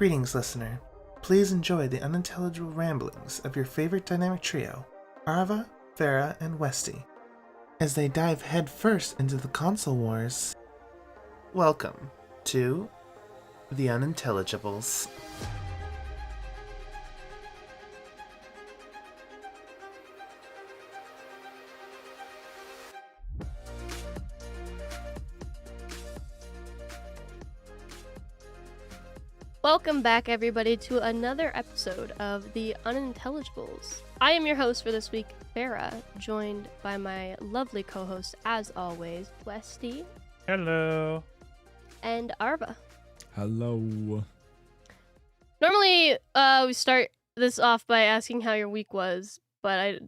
Greetings, listener. Please enjoy the unintelligible ramblings of your favorite dynamic trio, Arva, Farah, and Westy, as they dive headfirst into the console wars. Welcome to the Unintelligibles. Welcome back, everybody, to another episode of the Unintelligibles. I am your host for this week, Farah, joined by my lovely co-host, as always, Westy. Hello. And Arva. Hello. Normally, we start this off by asking how your week was, but I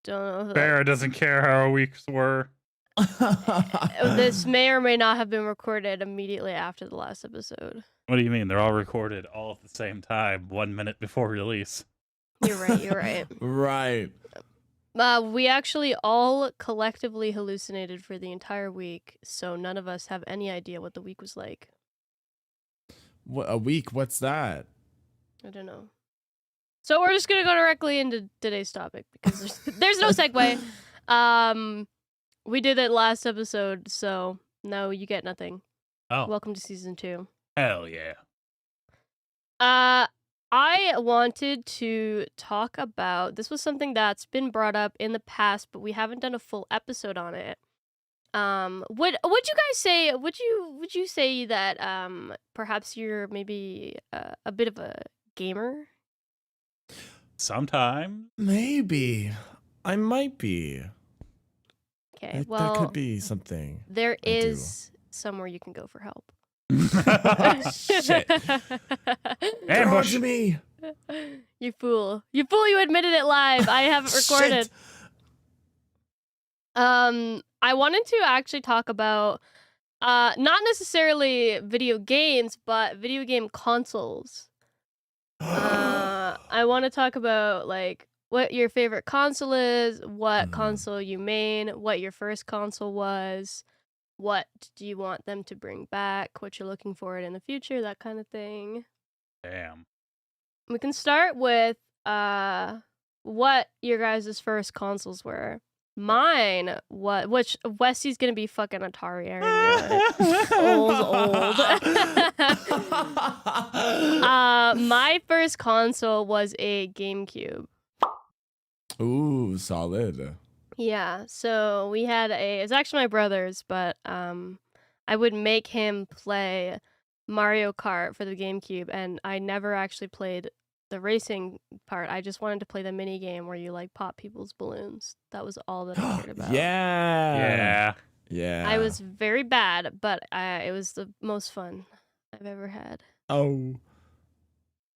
don't know. Farah doesn't care how our weeks were. This may or may not have been recorded immediately after the last episode. What do you mean? They're all recorded all at the same time, 1 minute before release. You're right. Right. We actually all collectively hallucinated for the entire week, so none of us have any idea what the week was like. What a week? What's that? I don't know. So we're just gonna go directly into today's topic because there's no segue. We did it last episode, so no, you get nothing. Oh, Welcome to season 2. hell yeah. I wanted to talk about, this was something that's been brought up in the past, but we haven't done a full episode on it. Would you guys say, would you say that perhaps you're maybe a bit of a gamer? Sometime. Maybe. I might be. Okay, That well, could be something. there I do. is somewhere you can go for help. Shit. Ambush. Dodge me. You fool. You admitted it live. I haven't recorded. Shit. I wanted to actually talk about not necessarily video games, but video game consoles. I want to talk about like what your favorite console is, what console you main, what your first console was, what do you want them to bring back, what you're looking for in the future, that kind of thing. Damn. We can start with what your guys' first consoles were. Mine, which Westy's gonna be fucking Atari. I already knew it. Old. My first console was a GameCube. Ooh, solid. Yeah, so we had it's actually my brother's, but I would make him play Mario Kart for the GameCube, and I never actually played the racing part. I just wanted to play the mini game where you like pop people's balloons. That was all that I cared about. Yeah. I was very bad, but it was the most fun I've ever had. Oh.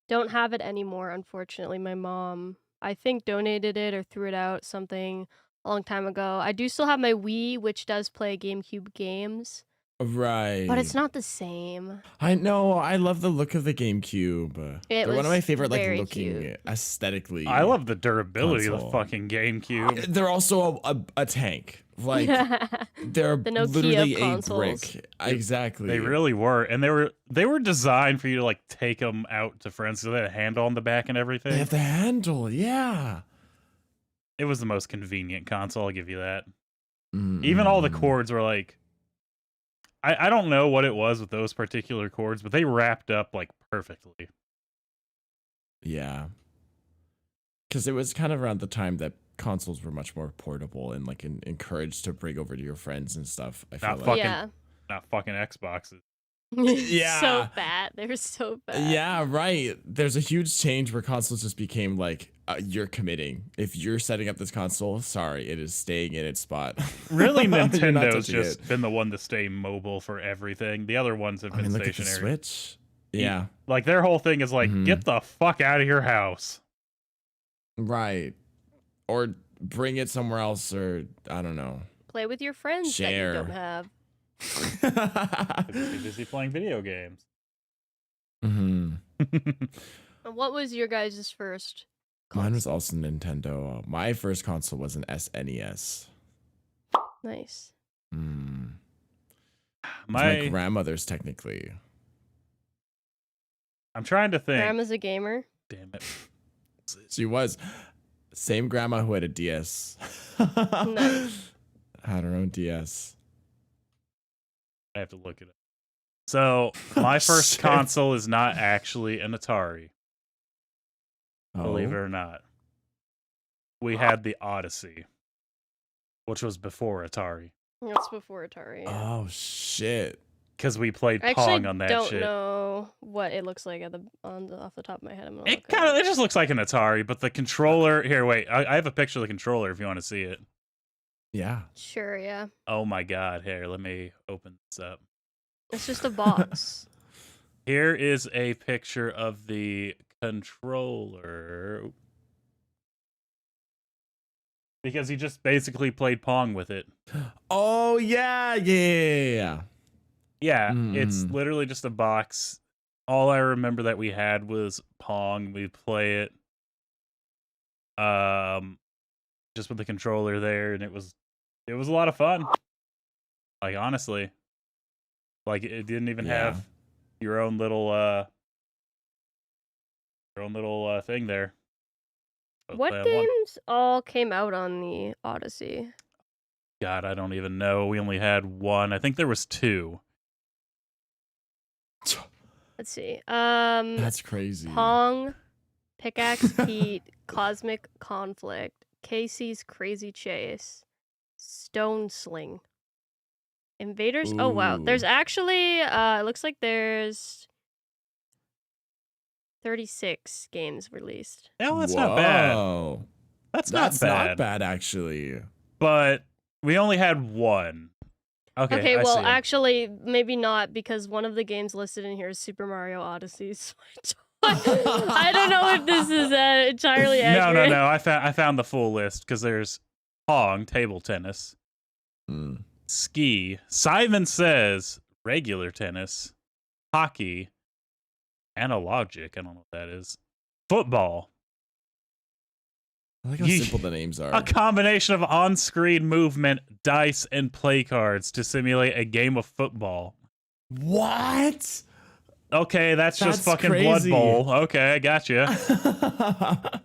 Don't have it anymore, unfortunately. My mom, I think, donated it or threw it out, something a long time ago. I do still have my Wii, which does play GameCube games. Right. But it's not the same. I know. I love the look of the GameCube. They're one of my favorite, like, very looking cute. aesthetically. I love the durability of console. the fucking GameCube. They're also a tank. Like, they're The Nokia literally a consoles. brick. Exactly. They really were, and they were designed for you to like take them out to friends. So they had a handle on the back and everything. They have the handle. Yeah. It was the most convenient console. I'll give you that. Even all the cords were like, I don't know what it was with those particular cords, but they wrapped up like perfectly. Yeah. Because it was kind of around the time that consoles were much more portable and like encouraged to bring over to your friends and stuff. I feel Not like. fucking, Yeah. not fucking Xboxes. Yeah. So bad. They were so bad. Yeah, right. There's a huge change where consoles just became like, you're committing. If you're setting up this console, sorry, it is staying in its spot. Really, You're not Nintendo's touching just it. been the one to stay mobile for everything. The other ones have been Look at the stationary. Switch. Yeah, Like their whole thing is like, get the fuck out of your house. right. Or bring it somewhere else, or I don't know. Play with your friends Share. that you don't have. Too busy playing video games. And what was your guys' first Mine was also Nintendo. My first console was an SNES. Nice. It was My my grandmother's technically. I'm trying to think. Grandma's a gamer. Damn it. She was. Same grandma who had a DS. Nice. Had her own DS. I have to look it up. So, my first Shit. console is not actually an Atari. Believe it Oh. or not. We had the Odyssey, which was before Atari. That's before Atari. Yeah. Oh shit. Because we played I Pong actually on that don't shit. know what it looks like off the top of my head. I'm gonna It look it up. it just looks like an Atari, but the controller here. Wait, I have a picture of the controller if you want to see it. Yeah. Sure, yeah. Oh my god! Here, let me open this up. It's just a box. Here is a picture of the controller. Because he just basically played Pong with it. Oh yeah, yeah. Yeah, it's Mm. literally just a box. All I remember that we had was Pong. We'd play it just with the controller there, and it was a lot of fun. Like, honestly. Like, it didn't even have your own little thing there. What games all came out on the Odyssey? God, I don't even know. We only had one. I think there was two. Let's see. That's crazy. Pong, Pickaxe Pete, Cosmic Conflict, Casey's Crazy Chase, Stone Sling, Invaders. Oh wow, there's Ooh. actually it looks like there's 36 games released. No, that's not bad. Whoa. That's That's not bad. actually. But we only had one. Okay, I well, see 'em. actually, maybe not, because one of the games listed in here is Super Mario Odyssey. So I don't know if this is entirely accurate. No. I found the full list because there's Pong, table tennis, ski, Simon Says, regular tennis, hockey, analogic. I don't know what that is. Football. I like how simple the names are. A combination of on-screen movement, dice, and play cards to simulate a game of football. What? Okay, that's just fucking crazy. Blood Bowl. Okay, I gotcha.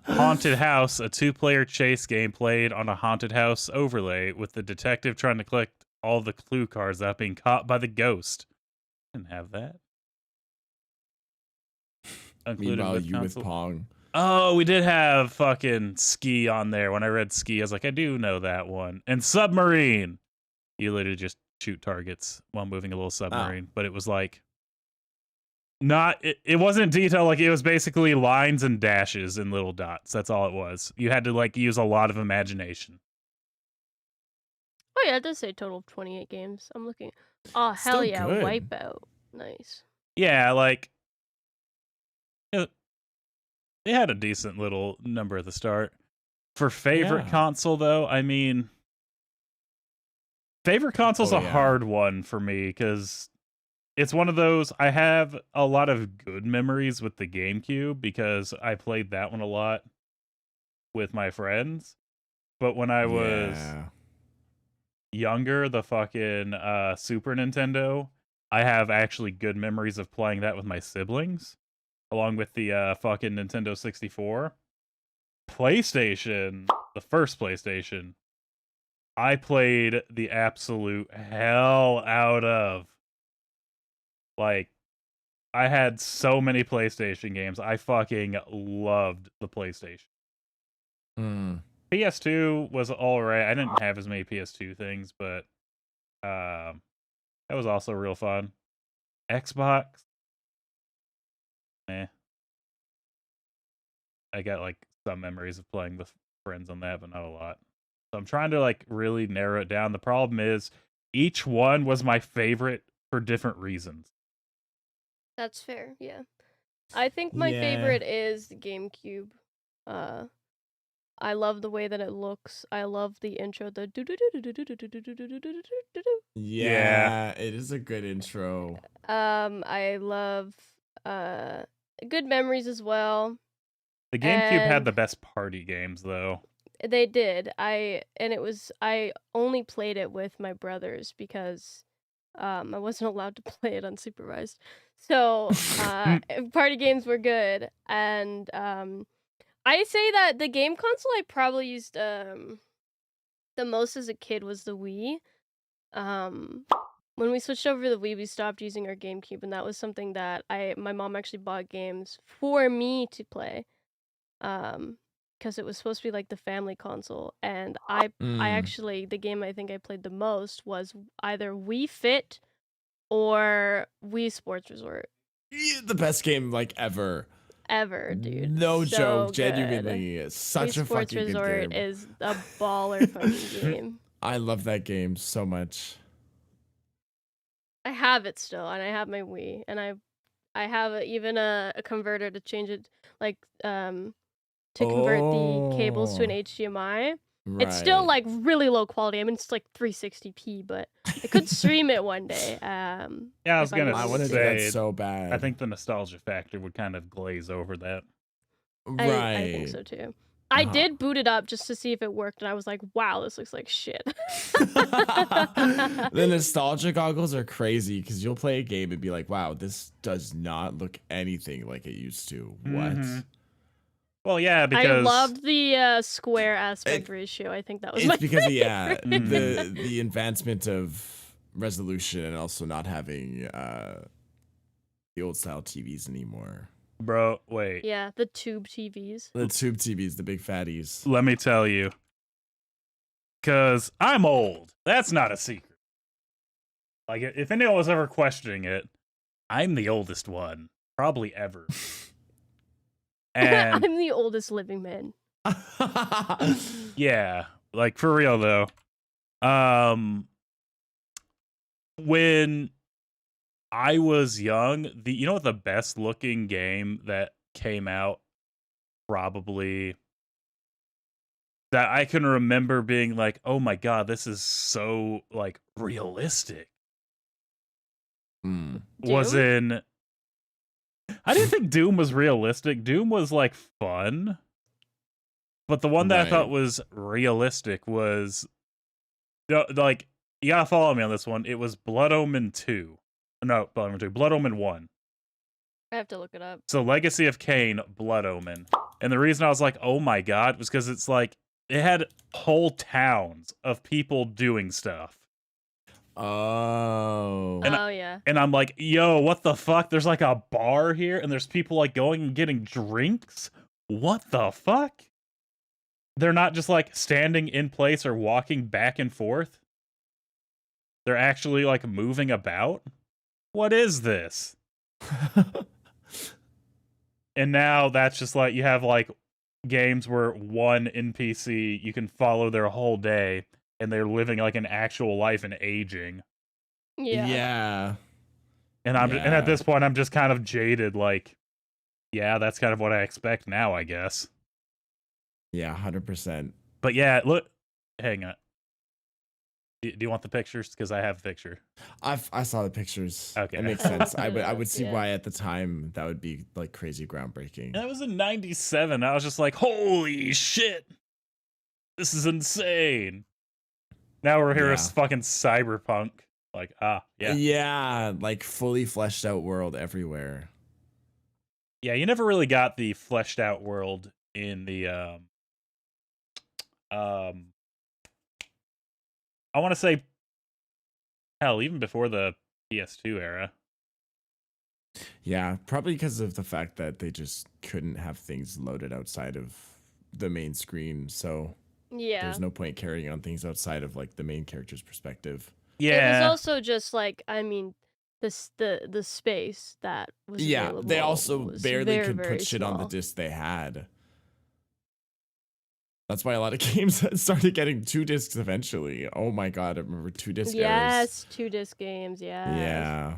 Haunted House, a 2-player chase game played on a haunted house overlay with the detective trying to collect all the clue cards without being caught by the ghost. Didn't have that. Meanwhile, you with Pong. Oh, we did have fucking ski on there. When I read ski, I was like, I do know that one. And submarine. You literally just shoot targets while moving a little submarine. But it was like, it wasn't detailed. Like, it was basically lines and dashes and little dots. That's all it was. You had to like use a lot of imagination. Oh yeah, it does say total of 28 games. I'm looking. Oh hell Still yeah, good. Wipeout. Nice. Yeah, like they had a decent little number at the start. For favorite console, though, I mean, favorite console's a hard one for me because it's one of those. I have a lot of good memories with the GameCube because I played that one a lot with my friends. But when I was younger, the fucking Super Nintendo, I have actually good memories of playing that with my siblings. Along with the fucking Nintendo 64. PlayStation, the first PlayStation, I played the absolute hell out of. Like, I had so many PlayStation games. I fucking loved the PlayStation. PS2 was alright. I didn't have as many PS2 things, but that was also real fun. Xbox, I got like some memories of playing with friends on that, but not a lot. So I'm trying to like really narrow it down. The problem is each one was my favorite for different reasons. That's fair, yeah. I think my favorite is the GameCube. I love the way that it looks. I love the intro, the Yeah, it is a good intro. I love good memories as well. The GameCube had the best party games though. They did. I only played it with my brothers because I wasn't allowed to play it unsupervised. So party games were good, and I say that the game console I probably used the most as a kid was the Wii. When we switched over to the Wii, we stopped using our GameCube, and that was something that my mom actually bought games for me to play. Because it was supposed to be like the family console, and I actually, the game I think I played the most was either Wii Fit or Wii Sports Resort. The best game like ever, dude. No So joke, good. genuinely, it's such Wii a Sports fucking Resort good game. is a baller fucking game. I love that game so much. I have it still, and I have my Wii, and I have even a converter to change it, like to convert the cables to an HDMI. It's still like really low quality. I mean, it's like 360p, but I could stream it one day. Yeah, I was gonna I want to do say that so bad. I think the nostalgia factor would kind of glaze over that. Right. I think so too. I did boot it up just to see if it worked, and I was like, wow, this looks like shit. The nostalgia goggles are crazy because you'll play a game and be like, wow, this does not look anything like it used to. What? Well, yeah, because I loved the square aspect ratio. I think that was it's because favorite. the advancement of resolution and also not having the old style TVs anymore. Bro, wait. Yeah, the tube TVs. The tube TVs, the big fatties. Let me tell you. Because I'm old. That's not a secret. Like, if anyone was ever questioning it, I'm the oldest one. Probably ever. And I'm the oldest living man. yeah, like for real though. When I was young, you know what the best looking game that came out probably that I can remember being like, oh my god, this is so like realistic. Was in I didn't think Doom was realistic. Doom was like fun. But the one that I thought was realistic was like, you gotta follow me on this one. It was Blood Omen 2. No, Blood Omen 2. Blood Omen 1. I have to look it up. So Legacy of Kain, Blood Omen. And the reason I was like, oh my god, was because it's like, it had whole towns of people doing stuff. Oh. Yeah. And I'm like, yo, what the fuck? There's like a bar here, and there's people like going and getting drinks? What the fuck? They're not just like standing in place or walking back and forth. They're actually like moving about. What is this? And now that's just like, you have like games where one NPC, you can follow their whole day, and they're living like an actual life and aging. Yeah. And and at this point, I'm just kind of jaded. Like, yeah, that's kind of what I expect now, I guess. Yeah, 100%. But yeah, look, hang on. Do you want the pictures? Because I have a picture. I saw the pictures. Okay, it makes sense. I would see why at the time that would be like crazy groundbreaking. That was in '97. I was just like, holy shit, this is insane. Now we're here as fucking cyberpunk. Like, yeah, like fully fleshed out world everywhere. Yeah, you never really got the fleshed out world in the I want to say, hell, even before the PS2 era. Yeah, probably because of the fact that they just couldn't have things loaded outside of the main screen, so there's no point carrying on things outside of like the main character's perspective. Yeah, it was also just like, I mean, the space that was available. They also barely very, could very put shit on the small. disc they had. That's why a lot of games started getting 2 discs eventually. Oh my god, I remember 2 disc errors. Yes, 2 disc games, Yeah.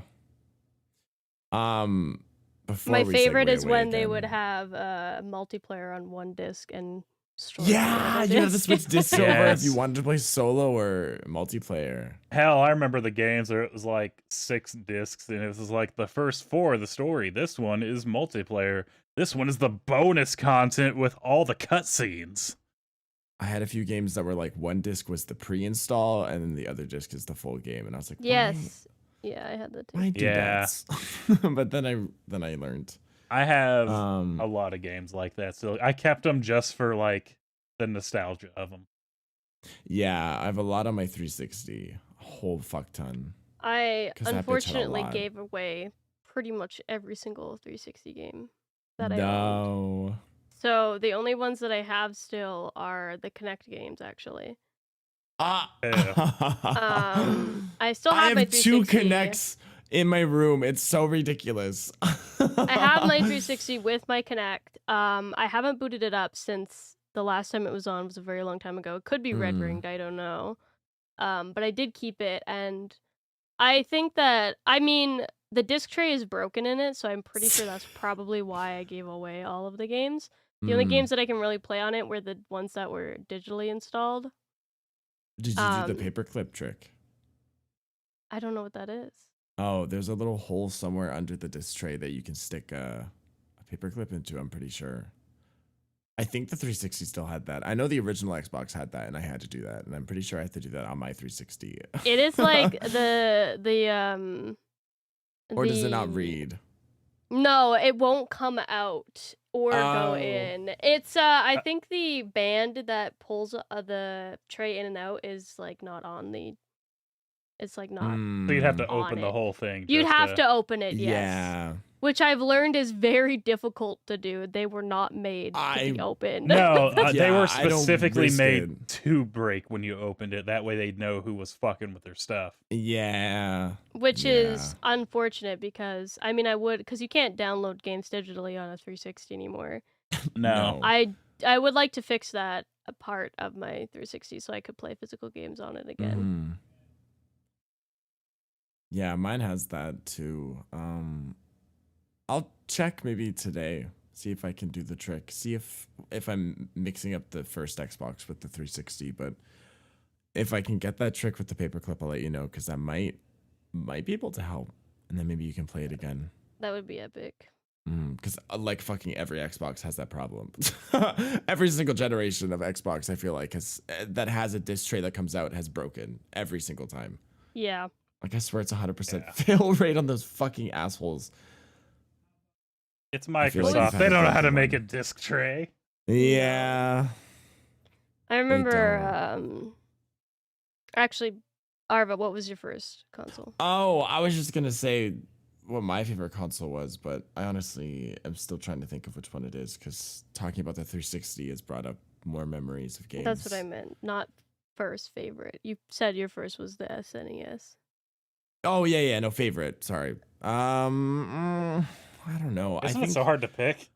My favorite is when they would have multiplayer on 1 disc and story. Yeah, you have to switch discs over if you wanted to play solo or multiplayer. Hell, I remember the games where it was like 6 discs, and it was like the first 4 of the story. This one is multiplayer. This one is the bonus content with all the cutscenes. I had a few games that were like 1 disc was the pre-install, and then the other disc is the full game, and I was like, yes, Yeah, I had that too. I do Yeah. that. But then I learned. I have a lot of games like that, so I kept them just for like the nostalgia of them. Yeah, I have a lot on my 360. A whole fuck ton. I 'Cause that bitch had a unfortunately lot. gave away pretty much every single 360 game that I owned. No. So the only ones that I have still are the Kinect games, actually. I I still have my have 2 360. Kinects in my room. It's so ridiculous. I have my 360 with my Kinect. I haven't booted it up since the last time it was on was a very long time ago. It could be red ringed, I don't know. But I did keep it, and I think that, I mean, the disc tray is broken in it, so I'm pretty sure that's probably why I gave away all of the games. The only games that I can really play on it were the ones that were digitally installed. Did you do the paperclip trick? I don't know what that is. Oh, there's a little hole somewhere under the disc tray that you can stick a paperclip into, I'm pretty sure. I think the 360 still had that. I know the original Xbox had that, and I had to do that, and I'm pretty sure I had to do that on my 360. It is like Or does it not read? No, it won't come out or go in. It's I think the band that pulls the tray in and out is like not on the. It's like not. So you'd have to on open it. the whole thing. You'd just have to open it, yes. Yeah. Which I've learned is very difficult to do. They were not made to be opened. No, they were I don't specifically risk made it. to break when you opened it. That way they'd know who was fucking with their stuff. Yeah. Which is unfortunate because, I mean, because you can't download games digitally on a 360 anymore. No. I would like to fix that a part of my 360 so I could play physical games on it again. Yeah, mine has that too. I'll check maybe today, see if I can do the trick. See if I'm mixing up the first Xbox with the 360, but if I can get that trick with the paperclip, I'll let you know, because that might be able to help, and then maybe you can play it again. That would be epic. Because like fucking every Xbox has that problem. Every single generation of Xbox, I feel like, that has a disc tray that comes out has broken every single time. Yeah. Like, I swear it's 100% fail rate on those fucking assholes. It's Microsoft. They don't know how to make a disc tray. Yeah. I remember, actually, Arva, what was your first console? Oh, I was just going to say what my favorite console was, but I honestly am still trying to think of which one it is, because talking about the 360 has brought up more memories of games. That's what I meant, not first favorite. You said your first was the SNES. Oh, yeah, no, favorite. Sorry. I don't know. Isn't it so hard to pick?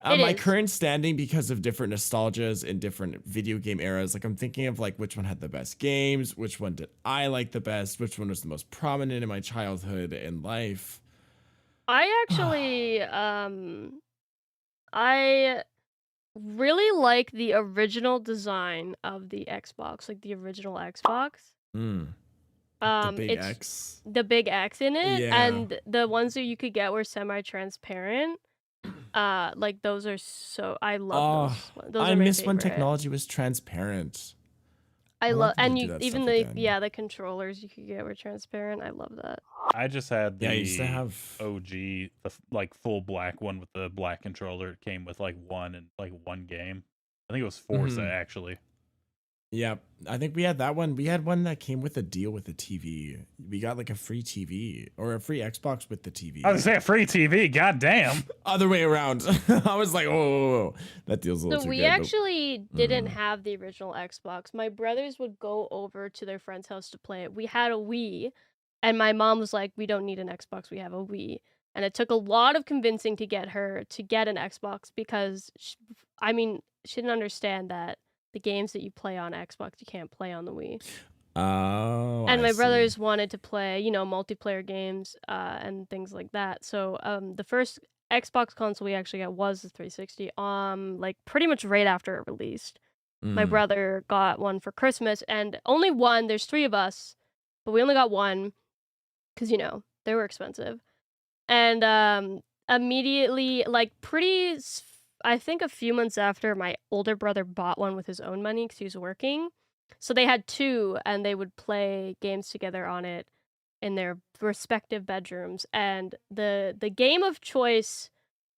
My current standing, because of different nostalgias in different video game eras, like I'm thinking of like which one had the best games, which one did I like the best, which one was the most prominent in my childhood and life. I actually, I really like the original design of the Xbox, like the original Xbox. The big X. The big X in it, Yeah. and the ones that you could get were semi-transparent. Like those are so, I love those. I miss when technology was transparent. I love, and even the controllers you could get were transparent. I love that. I just had the I used to have OG, the like full black one with the black controller. It came with like one game. I think it was Forza actually. Yeah, I think we had that one. We had one that came with a deal with the TV. We got like a free TV or a free Xbox with the TV. I was gonna say a free TV. God damn. Other way around. I was like, whoa. That deal's a little too good. So we actually didn't have the original Xbox. My brothers would go over to their friend's house to play it. We had a Wii, and my mom was like, we don't need an Xbox. We have a Wii. And it took a lot of convincing to get her to get an Xbox because, she didn't understand that the games that you play on Xbox, you can't play on the Wii. Oh, and my brothers wanted to play, multiplayer games and things like that. So the first Xbox console we actually got was the 360. Like pretty much right after it released. My brother got one for Christmas, and only one. There's 3 of us, but we only got one because they were expensive. And immediately, like I think a few months after, my older brother bought one with his own money because he was working. So they had 2, and they would play games together on it. in their respective bedrooms, and the game of choice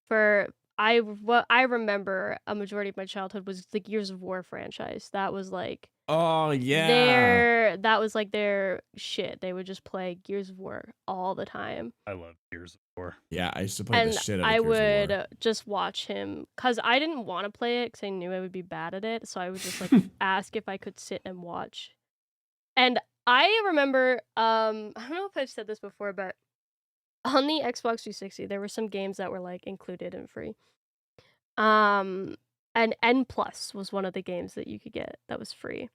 for what I remember a majority of my childhood was the Gears of War franchise. That was like Oh yeah. their shit. They would just play Gears of War all the time. I love Gears of War. Yeah, I used to play the And shit out of I Gears of would War. just watch him because I didn't want to play it because I knew I would be bad at it. So I would just like ask if I could sit and watch. And I remember, I don't know if I've said this before, but on the Xbox 360, there were some games that were like included and free. And N Plus was one of the games that you could get that was free.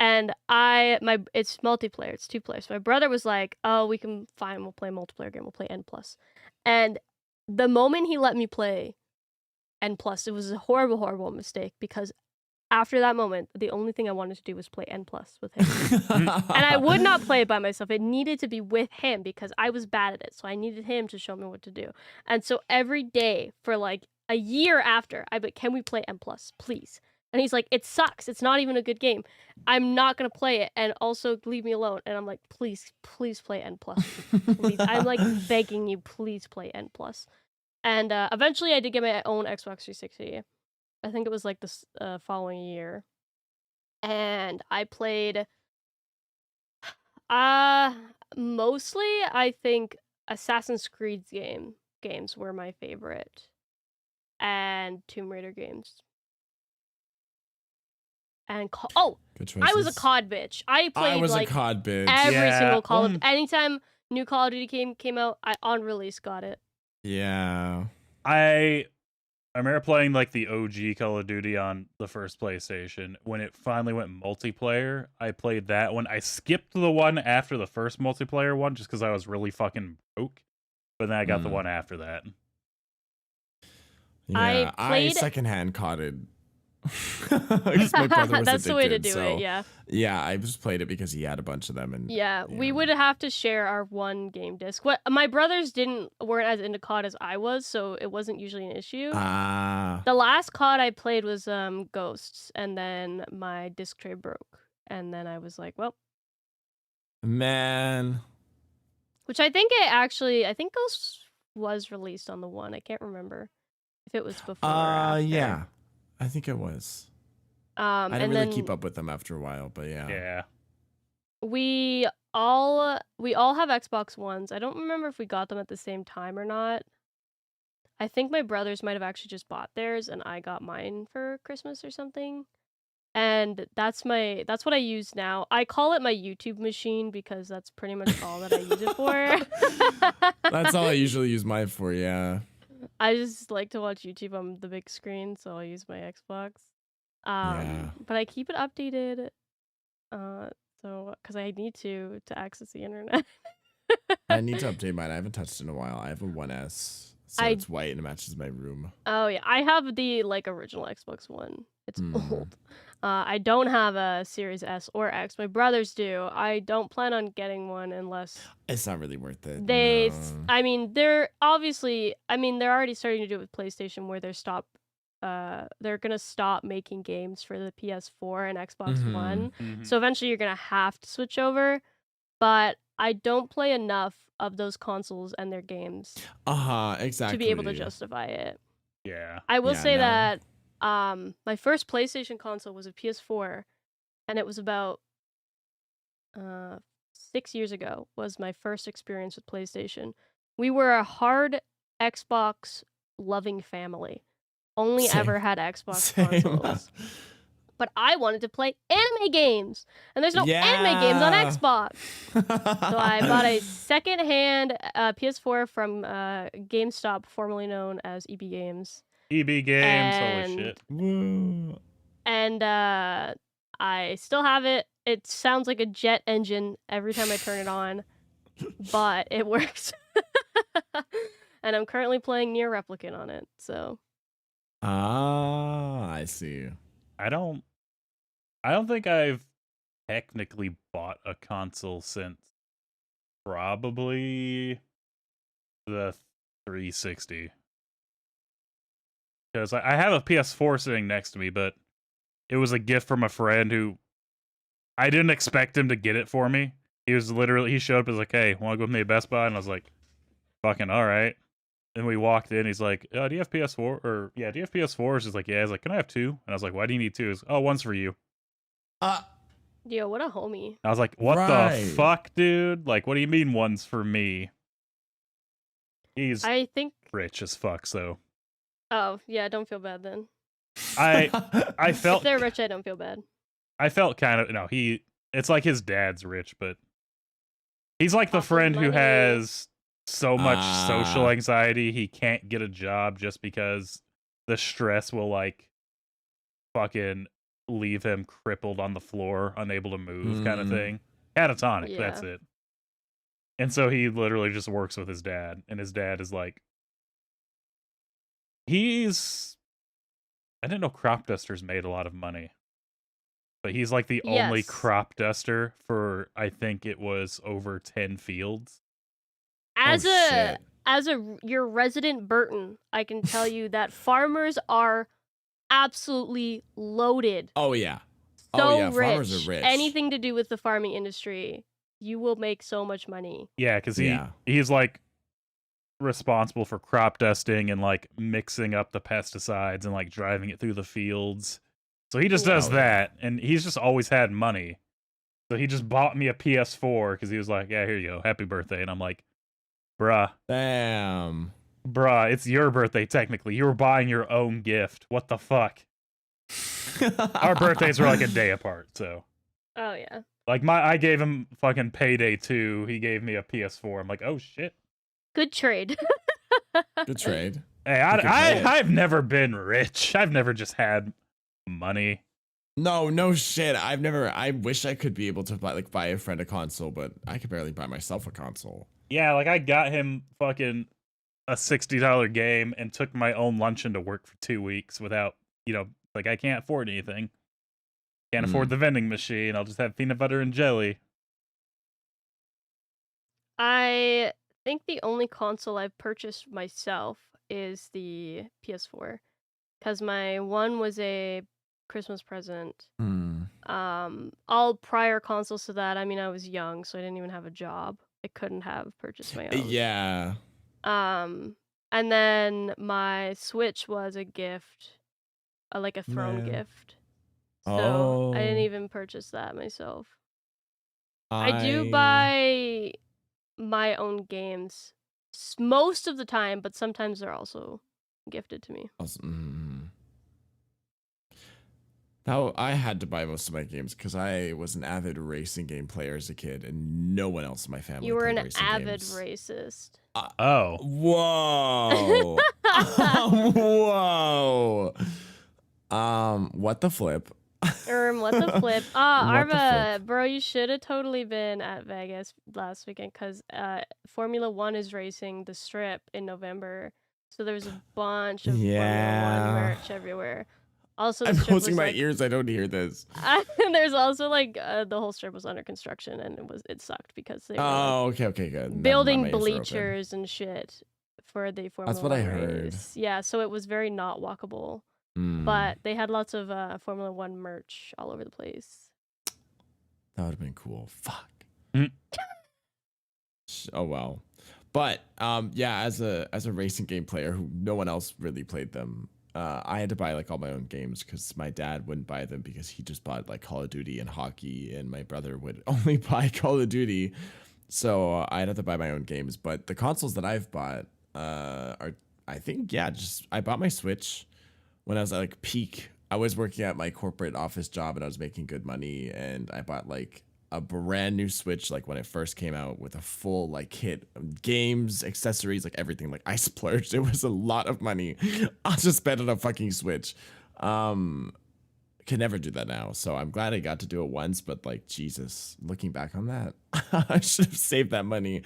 And it's multiplayer, it's 2 players. My brother was like, "Oh, we'll play a multiplayer game, we'll play N Plus." And the moment he let me play N Plus, it was a horrible, horrible mistake because after that moment, the only thing I wanted to do was play N Plus with him. And I would not play it by myself. It needed to be with him because I was bad at it. So I needed him to show me what to do. And so every day for like a year after, can we play N Plus, please? And he's like, it sucks. It's not even a good game. I'm not going to play it. And also leave me alone. And I'm like, please, please play N Plus. Please. I'm like begging you, please play N Plus. And eventually I did get my own Xbox 360. I think it was like this following year. And I played mostly I think Assassin's Creed games were my favorite. And Tomb Raider games. And Good I was a choices. COD bitch. I played was like a COD bitch. every single Call of well, anytime new Call of Duty came out, I on release got it. Yeah. I remember playing like the OG Call of Duty on the first PlayStation. When it finally went multiplayer, I played that one. I skipped the one after the first multiplayer one just because I was really fucking broke. But then I got the one after that. Yeah, I played- secondhand COD'd. Because my brother was That's the way to addicted, do so, it, yeah. Yeah, I just played it because he had a bunch of them, and Yeah, we would have to share our one game disc. What my brothers weren't as into COD as I was, so it wasn't usually an issue. The last COD I played was Ghosts, and then my disc tray broke, and then I was like, well, man. which I think Ghosts was released on the one. I can't remember if it was before or after. Yeah, I think it was. I didn't and really then keep up with them after a while, but yeah. Yeah. we all have Xbox Ones. I don't remember if we got them at the same time or not. I think my brothers might have actually just bought theirs and I got mine for Christmas or something. And that's what I use now. I call it my YouTube machine because that's pretty much all that I use it for. That's all I usually use mine for, yeah. I just like to watch YouTube on the big screen, so I use my Xbox. But I keep it updated, so because I need to access the internet. I need to update mine. I haven't touched it in a while. I have a 1S, so it's white and it matches my room. Oh yeah, I have the like original Xbox One. It's old. I don't have a Series S or X. My brothers do. I don't plan on getting one unless it's not really worth it. They, no. I mean, they're obviously. I mean, they're already starting to do it with PlayStation, where they're gonna stop making games for the PS4 and Xbox One. So eventually, you're gonna have to switch over. But I don't play enough of those consoles and their games. Exactly. To be able to justify it. Yeah. I will say that my first PlayStation console was a PS4, and it was about 6 years ago was my first experience with PlayStation. We were a hard Xbox loving family. Only ever had Xbox consoles. But I wanted to play anime games, and there's no anime games on Xbox. So I bought a second-hand PS4 from GameStop, formerly known as EB Games. EB Games, holy shit. Woo. And I still have it. It sounds like a jet engine every time I turn it on, but it works. And I'm currently playing Nier Replicant on it, so. I see. I don't think I've technically bought a console since probably the 360. Because I have a PS4 sitting next to me, but it was a gift from a friend who I didn't expect him to get it for me. He showed up as like, hey, want to go with me to Best Buy? And I was like, fucking all right. And we walked in. He's like, do you have PS4? Or yeah, do you have PS4s? He's like, yeah. He's like, can I have 2? And I was like, why do you need 2? He's, oh, one's for you. Yo, what a homie. I was like, what Right. the fuck, dude? Like, what do you mean one's for me? He's I think. rich as fuck, so Oh yeah, don't feel bad then. I If felt they're rich, I don't feel bad. I felt kind of it's like his dad's rich, but he's like the Lots of friend who money. has so much social Ah. anxiety he can't get a job just because the stress will like fucking leave him crippled on the floor, unable to move, kind of thing. Catatonic, that's Yeah. it. And so he literally just works with his dad, and his dad is like, I didn't know crop dusters made a lot of money. But he's like the only Yes. crop duster for, I think it was over 10 fields. As shit. your resident Burton, I can tell you that farmers are absolutely loaded. Oh yeah. So Oh, yeah, rich. farmers are rich. Anything to do with the farming industry, you will make so much money. Yeah, because Yeah. he's like responsible for crop dusting and like mixing up the pesticides and like driving it through the fields. So he just does Oh, that, and he's just always had money. So he just bought me a PS4 because he was like, yeah, here you go, happy birthday. And I'm like, bruh, it's your birthday technically. You were buying your own gift. What the fuck? Our birthdays were like a day apart, so. Oh yeah. Like I gave him fucking Payday 2. He gave me a PS4. I'm like, oh shit. Good trade. Good trade. Hey, You could play it. I've never been rich. I've never just had money. No shit. I wish I could be able to buy a friend a console, but I could barely buy myself a console. Yeah, like I got him fucking a $60 game and took my own lunch into work for 2 weeks without, like I can't afford anything. Can't afford the vending machine. I'll just have peanut butter and jelly. I think the only console I've purchased myself is the PS4, because my one was a Christmas present. All prior consoles to that, I mean, I was young, so I didn't even have a job. I couldn't have purchased my own. Yeah. And then my Switch was a gift, like a throne Man. gift. So I didn't Oh. even purchase that myself. I do buy my own games most of the time, but sometimes they're also gifted to me. Now, I had to buy most of my games because I was an avid racing game player as a kid, and no one else in my family You were played an racing avid games. racist. Oh. Whoa. Whoa. What the flip? What the flip? What the Arva, flip? bro, you should have totally been at Vegas last weekend, because Formula 1 is racing the Strip in November. So there's a bunch of Formula 1 merch everywhere. Also, the I'm Strip closing was, my like, ears. I don't hear this. there's also like the whole Strip was under construction, and it sucked because they were like, Okay, good. Never mind, building my ears are open. bleachers and shit for the Formula That's what 1 I heard. race. Yeah, so it was very not walkable. Mm, But they had lots of Formula 1 merch all over the place. that would have been cool. Fuck. Mm. Oh well. But yeah, as a racing game player who no one else really played them, I had to buy like all my own games because my dad wouldn't buy them because he just bought like Call of Duty and hockey, and my brother would only buy Call of Duty. So I'd have to buy my own games. But the consoles that I've bought are, I think, I bought my Switch when I was at like peak. I was working at my corporate office job and I was making good money, and I bought like a brand new Switch like when it first came out with a full like kit of games, accessories, like everything. Like I splurged. It was a lot of money. I'll just spend on a fucking Switch. Can never do that now. So I'm glad I got to do it once, but like Jesus, looking back on that, I should have saved that money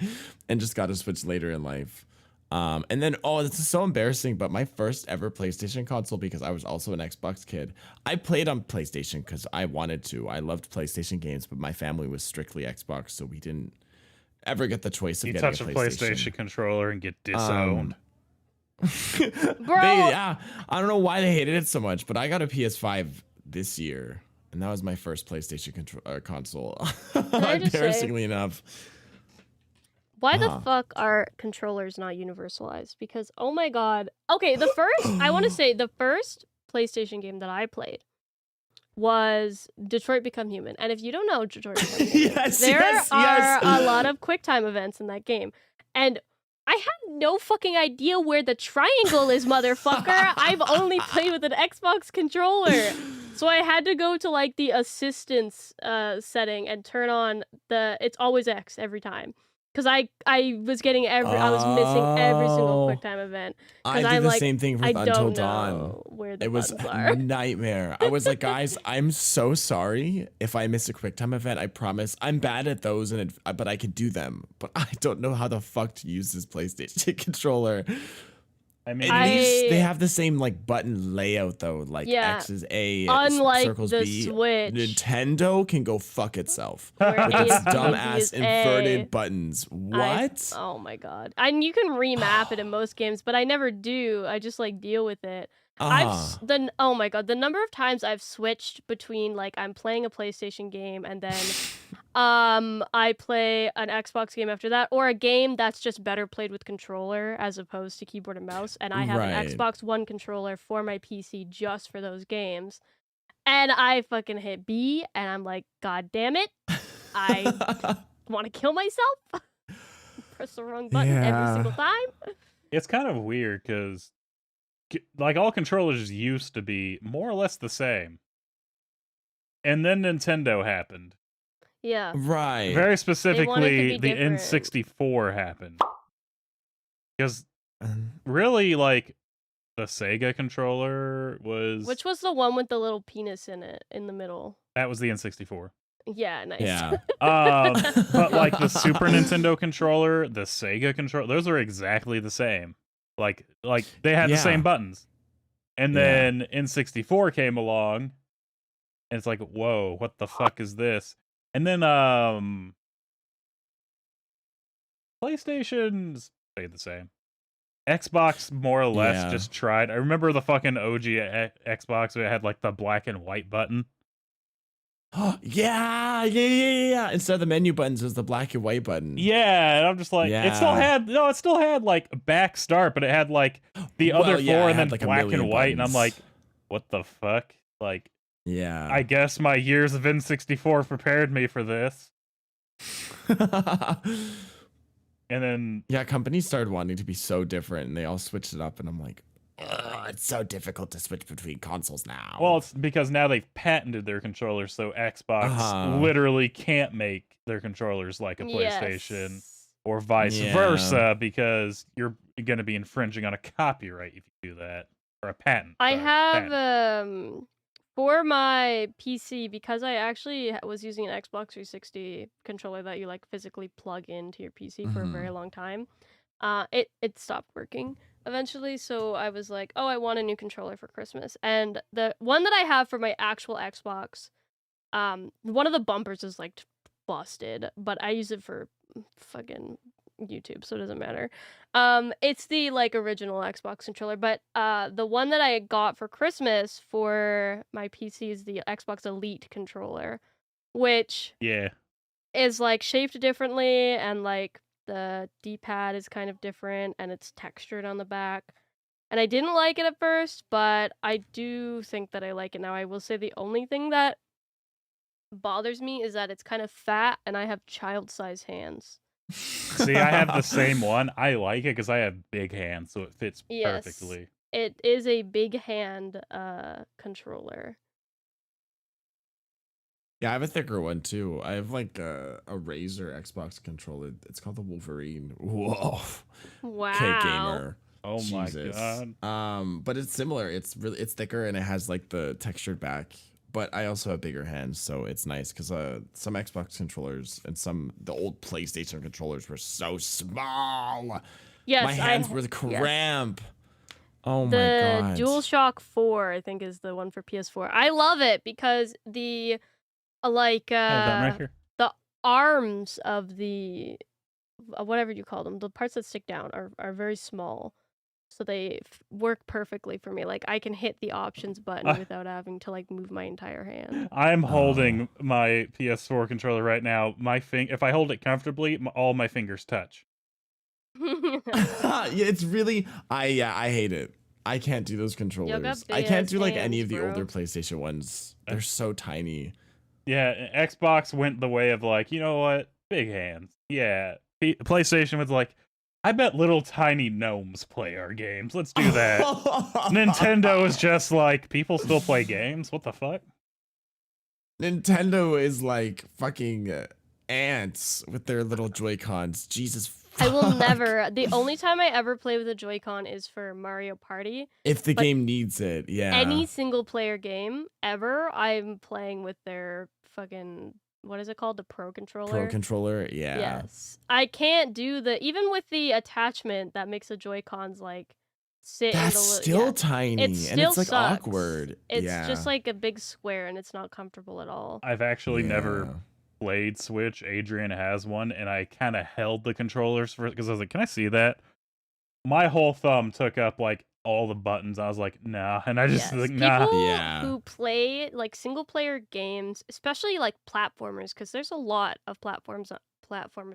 and just got a Switch later in life. And then, this is so embarrassing, but my first ever PlayStation console, because I was also an Xbox kid, I played on PlayStation because I wanted to. I loved PlayStation games, but my family was strictly Xbox, so we didn't ever get the choice of You getting touch a a PlayStation. PlayStation controller and get disowned. Bro! I don't know why they hated it so much, but I got a PS5 this year, And that was my first PlayStation console. I just say- Embarrassingly enough. Why the fuck are controllers not universalized? Because, oh my god. Okay, I want to say the first PlayStation game that I played was Detroit Become Human. And if you don't know Detroit Become Human, there are a lot of QuickTime events in that game. And I have no fucking idea where the triangle is, motherfucker. I've only played with an Xbox controller. So I had to go to like the assistance setting and turn on it's always X every time. Because I was getting I was missing every single QuickTime event. I did the same thing with Until Dawn. Where the It was buttons a are. nightmare. I was like, guys, I'm so sorry if I miss a QuickTime event. I promise. I'm bad at those, but I can do them. But I don't know how the fuck to use this PlayStation controller. I mean, At least they have the same like button layout though. Like X is A, unlike circles the B. Switch. Nintendo can go fuck itself Where with A its is B, dumbass is inverted A. buttons. What? Oh my god. And you can remap it in most games, but I never do. I just like deal with it. Oh my god, the number of times I've switched between like I'm playing a PlayStation game and then I play an Xbox game after that, or a game that's just better played with controller as opposed to keyboard and mouse, and I have an Xbox One controller for my PC just for those games. And I fucking hit B and I'm like, god damn it. I want to kill myself. Press the wrong button every single time. It's kind of weird because like all controllers used to be more or less the same. And then Nintendo happened. Yeah. Right. Very specifically, the different. N64 happened. Because really, like, the Sega controller was... Which was the one with the little penis in it, in the middle? That was the N64. Yeah, nice. Yeah. But, like, the Super Nintendo controller, the Sega controller, those are exactly the same. Like they had the same buttons. And then N64 came along, and it's like, whoa, what the fuck is this? And then PlayStation's stayed the same. Xbox more or less just tried. I remember the fucking OG Xbox where it had like the black and white button. Yeah. Instead of the menu buttons, it was the black and white button. Yeah, and I'm just like, it still had like back start, but it had like the other four and then like black and white, and I'm like, what the fuck? Like, yeah. I guess my years of N64 prepared me for this. And then companies started wanting to be so different, and they all switched it up, and I'm like, it's so difficult to switch between consoles now. Well, it's because now they've patented their controllers, so Xbox literally can't make their controllers like a PlayStation or vice versa, because you're going to be infringing on a copyright if you do that, or a patent. I have for my PC, because I actually was using an Xbox 360 controller that you like physically plug into your PC for a very long time. It stopped working eventually, so I was like, oh, I want a new controller for Christmas. And the one that I have for my actual Xbox, one of the bumpers is like busted, but I use it for fucking YouTube, so it doesn't matter. It's the like original Xbox controller, but the one that I got for Christmas for my PC is the Xbox Elite controller, which is like shaped differently, and like the D-pad is kind of different, and it's textured on the back. And I didn't like it at first, but I do think that I like it now. I will say the only thing that bothers me is that it's kind of fat, and I have child-sized hands. See, I have the same one. I like it because I have big hands, so it fits perfectly. It is a big hand controller. Yeah, I have a thicker one too. I have like a Razer Xbox controller. It's called the Wolverine. Whoa. Wow. Okay, gamer. Oh Jesus. my god. But it's similar. It's thicker, and it has like the textured back. But I also have bigger hands, so it's nice because some Xbox controllers and the old PlayStation controllers were so small. Yes, my hands were the cramp. Oh my god. The DualShock 4, I think, is the one for PS4. I love it because the the arms of the whatever you call them, the parts that stick down are very small. so they work perfectly for me. Like I can hit the options button without having to like move my entire hand. I'm holding my PS4 controller right now. If I hold it comfortably, all my fingers touch. Yeah, it's really I hate it. I can't do those controllers. I can't do like any of the older PlayStation ones. They're so tiny. Yeah, Xbox went the way of like, you know what? Big hands. Yeah. PlayStation was like, I bet little tiny gnomes play our games. Let's do that. Nintendo is just like, people still play games? What the fuck? Nintendo is like fucking ants with their little Joy-Cons. Jesus fuck. I will never. The only time I ever play with a Joy-Con is for Mario Party. If the game needs it, yeah. Any single player game ever, I'm playing with their fucking, what is it called? The Pro Controller? Pro Controller, yeah. Yes. I can't do even with the attachment that makes the Joy-Cons like sit That's still tiny. It still and it's like sucks. awkward. It's just like a big square and it's not comfortable at all. I've actually never played Switch. Adrian has one, and I kind of held the controllers because I was like, can I see that? My whole thumb took up like all the buttons. I was like, nah. And I just like, nah. People who play like single player games, especially like platformers, because there's a lot of platformers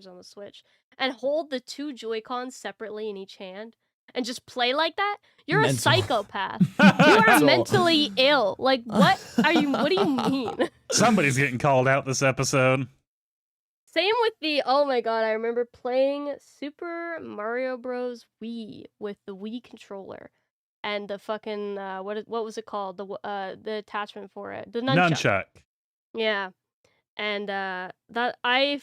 on the Switch, and hold the two Joy-Cons separately in each hand and just play like that, you're a psychopath. You are mentally ill. Like, what do you mean? Somebody's getting called out this episode. Same with oh my god, I remember playing Super Mario Bros. Wii with the Wii controller and the fucking, what was it called? The attachment for it. The nunchuck. Yeah. And that I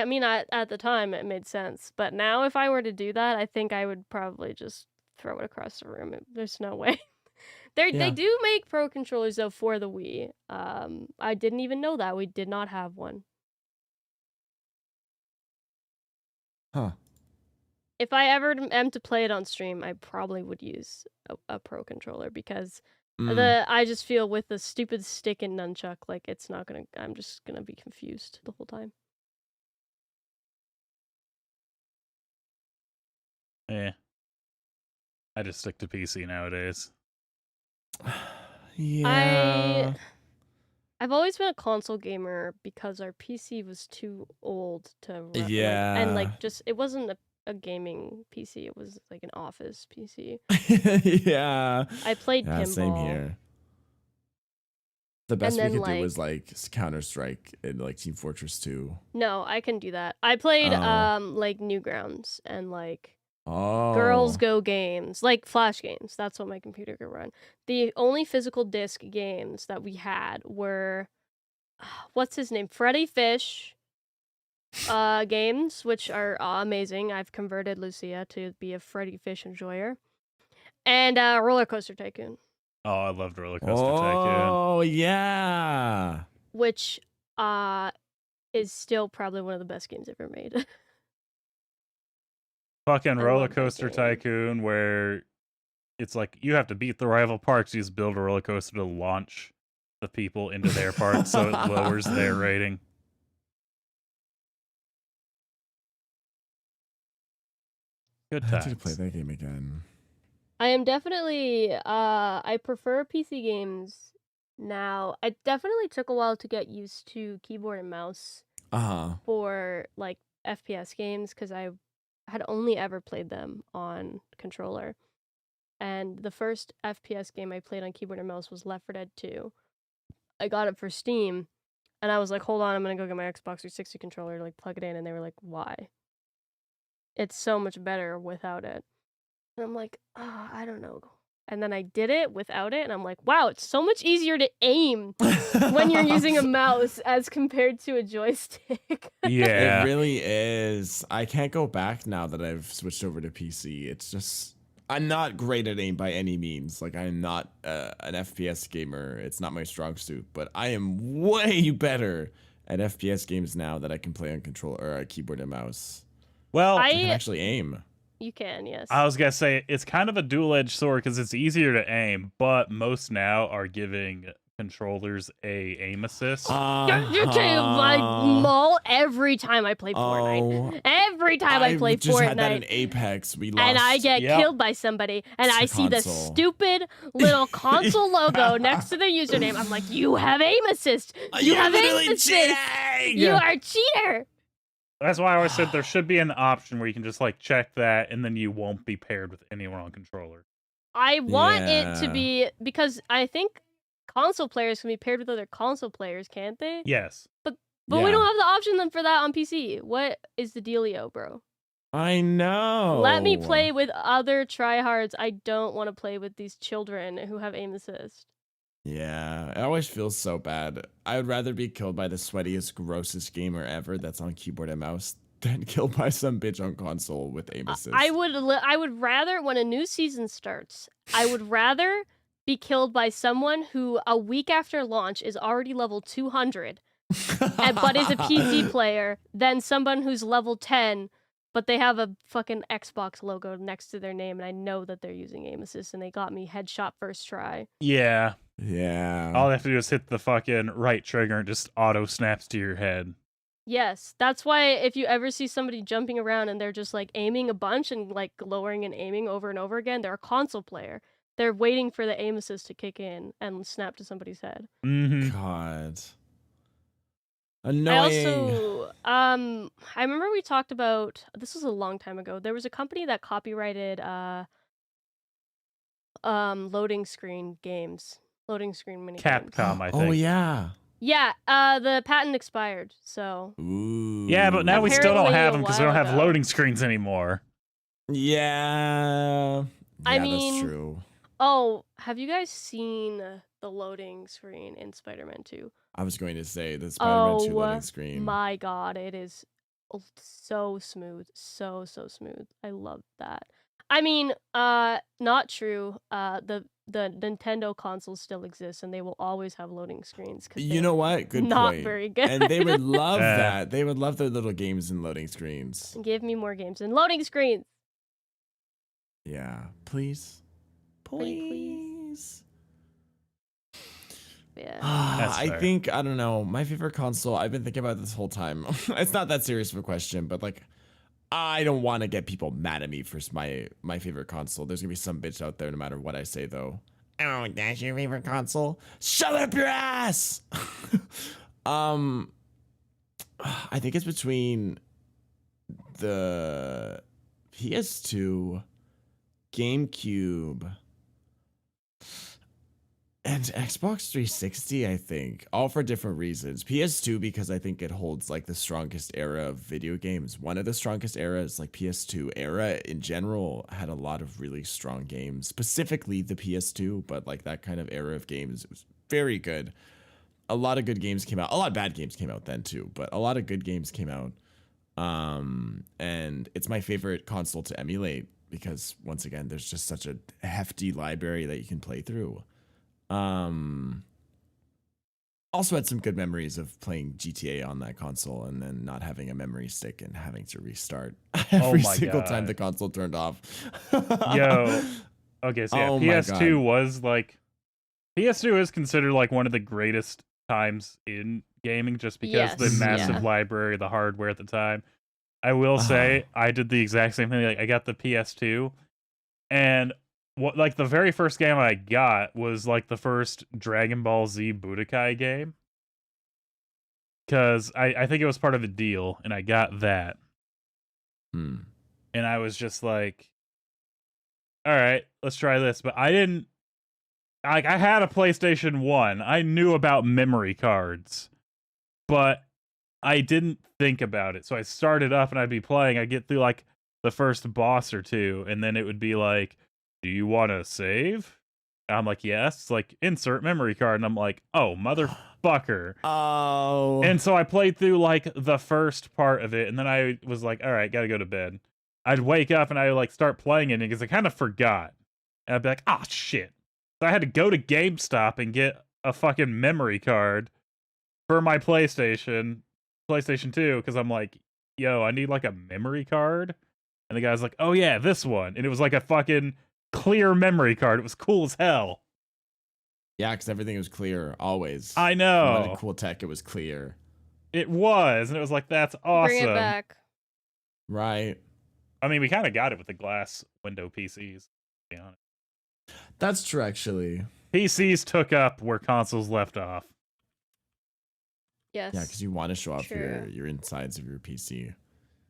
mean, at the time it made sense, but now if I were to do that, I think I would probably just throw it across the room. There's no way. They do make Pro Controllers though for the Wii. I didn't even know that. We did not have one. Huh. If I ever am to play it on stream, I probably would use a Pro Controller because I just feel with the stupid stick and nunchuck, like I'm just gonna be confused the whole time. Yeah. I just stick to PC nowadays. Yeah. I've always been a console gamer because our PC was too old to run. Yeah. And like it wasn't a gaming PC, it was like an office PC. Yeah. I played pinball. Same here. The best we could do was like Counter-Strike and like Team Fortress 2. No, I can do that. I played like Newgrounds and like Girls Go games, like Flash games. That's what my computer could run. The only physical disc games that we had were what's his name? Freddy Fish games, which are amazing. I've converted Lucia to be a Freddy Fish enjoyer. And Roller Coaster Tycoon. Oh, I loved Roller Coaster Tycoon. Oh, yeah. Which is still probably one of the best games ever made. Fucking Roller Coaster Tycoon, where it's like you have to beat the rival parks. You just build a roller coaster to launch the people into their park, so it lowers their rating. Good times. I need to play that game again. I am definitely I prefer PC games now. It definitely took a while to get used to keyboard and mouse for like FPS games because I had only ever played them on controller. And the first FPS game I played on keyboard and mouse was Left 4 Dead 2. I got it for Steam, and I was like, hold on, I'm gonna go get my Xbox 360 controller to like plug it in, and they were like, why? It's so much better without it. And I'm like, I don't know. And then I did it without it, and I'm like, wow, it's so much easier to aim when you're using a mouse as compared to a joystick. Yeah. It really is. I can't go back now that I've switched over to PC. It's just, I'm not great at aim by any means. Like, I'm not an FPS gamer. It's not my strong suit, but I am way better at FPS games now that I can play on controller or a keyboard and mouse. Well, I can actually aim. You can, yes. I was gonna say it's kind of a dual-edged sword because it's easier to aim, but most now are giving controllers a aim assist. You're kidding, like Maul every time I play Fortnite. Every time I play just Fortnite. had that in Apex. We lost. And I get killed by somebody, and I see the console. stupid little console logo next to the username. I'm like, you have aim assist. You have aim assist. Cheating! You are a cheater. That's why I always said there should be an option where you can just like check that, and then you won't be paired with anyone on controller. I want it to Yeah. be, because I think console players can be paired with other console players, can't they? Yes. But we Yeah. don't have the option then for that on PC. What is the dealio, bro? I know. Let me play with other tryhards. I don't want to play with these children who have aim assist. Yeah, it always feels so bad. I would rather be killed by the sweatiest, grossest gamer ever that's on keyboard and mouse than killed by some bitch on console with aim assist. I would rather, when a new season starts, I would rather be killed by someone who a week after launch is already level 200 but is a PC player than someone who's level 10 but they have a fucking Xbox logo next to their name and I know that they're using aim assist and they got me headshot first try. Yeah. Yeah. All they have to do is hit the fucking right trigger and just auto snaps to your head. Yes, that's why if you ever see somebody jumping around and they're just like aiming a bunch and like lowering and aiming over and over again, they're a console player. They're waiting for the aim assist to kick in and snap to somebody's head. Mm-hmm. God. I Annoying. also, I remember we talked about, this was a long time ago, there was a company that copyrighted, loading screen games. Loading screen mini games. Capcom, I think. Oh, yeah. Yeah, the patent expired, so. Ooh. Yeah, but now we still don't Apparently have a them because we don't while have ago. loading screens anymore. Yeah. I That's mean- true. Oh, have you guys seen the loading screen in Spider-Man 2? I was going to say the Spider-Man 2 Oh, loading screen. My god, it is so smooth. So smooth. I love that. I mean, not true. The Nintendo consoles still exist and they will always have loading screens. 'Cause You know what? Good not point. very good. And they would love Yeah. that. They would love their little games and loading screens. Give me more games and loading screens. Yeah. Please. Pretty Please. Yeah. That's I fair. think, I don't know, my favorite console, I've been thinking about this whole time. It's not that serious of a question, but like, I don't want to get people mad at me for my favorite console. There's going to be some bitch out there no matter what I say, though. Oh, that's your favorite console? Shut up your ass! I think it's between the PS2, GameCube, and Xbox 360, I think, all for different reasons. PS2 because I think it holds like the strongest era of video games. One of the strongest eras, like PS2 era in general, had a lot of really strong games. Specifically the PS2, but like that kind of era of games, it was very good. A lot of good games came out. A lot of bad games came out then too, but a lot of good games came out. And it's my favorite console to emulate because once again, there's just such a hefty library that you can play through. Also had some good memories of playing GTA on that console and then not having a memory stick and having to restart every my single God. time the console turned off. Yo. Okay, so yeah, Oh my PS2 God. was like... PS2 is considered like one of the greatest times in gaming just because the Yes, massive yeah. library, the hardware at the time. I will say I did the exact same thing. Like I got the PS2 and what like the very first game I got was like the first Dragon Ball Z Budokai game. Cause I think it was part of a deal and I got that. Hmm. And I was just like, all right, let's try this. But I didn't like I had a PlayStation 1. I knew about memory cards, but I didn't think about it. So I started up and I'd be playing. I'd get through like the first boss or two, and then it would be like, do you want to save? And I'm like, yes. It's like, insert memory card. And I'm like, oh, motherfucker. Oh. And so I played through like the first part of it, and then I was like, all right, gotta go to bed. I'd wake up and I would like start playing it because I kind of forgot. And I'd be like, ah, shit. So I had to go to GameStop and get a fucking memory card for my PlayStation 2, because I'm like, yo, I need like a memory card. And the guy's like, oh yeah, this one. And it was like a fucking clear memory card. It was cool as hell. Yeah, because everything was clear always. I When know. Cool Tech, it was clear. It was, and it was like, that's Bring it awesome. back. Right. I mean, we kind of got it with the glass window PCs, to be honest. That's true, actually. PCs took up where consoles left off. Yes. Yeah, because you want to show off True. your insides of your PC.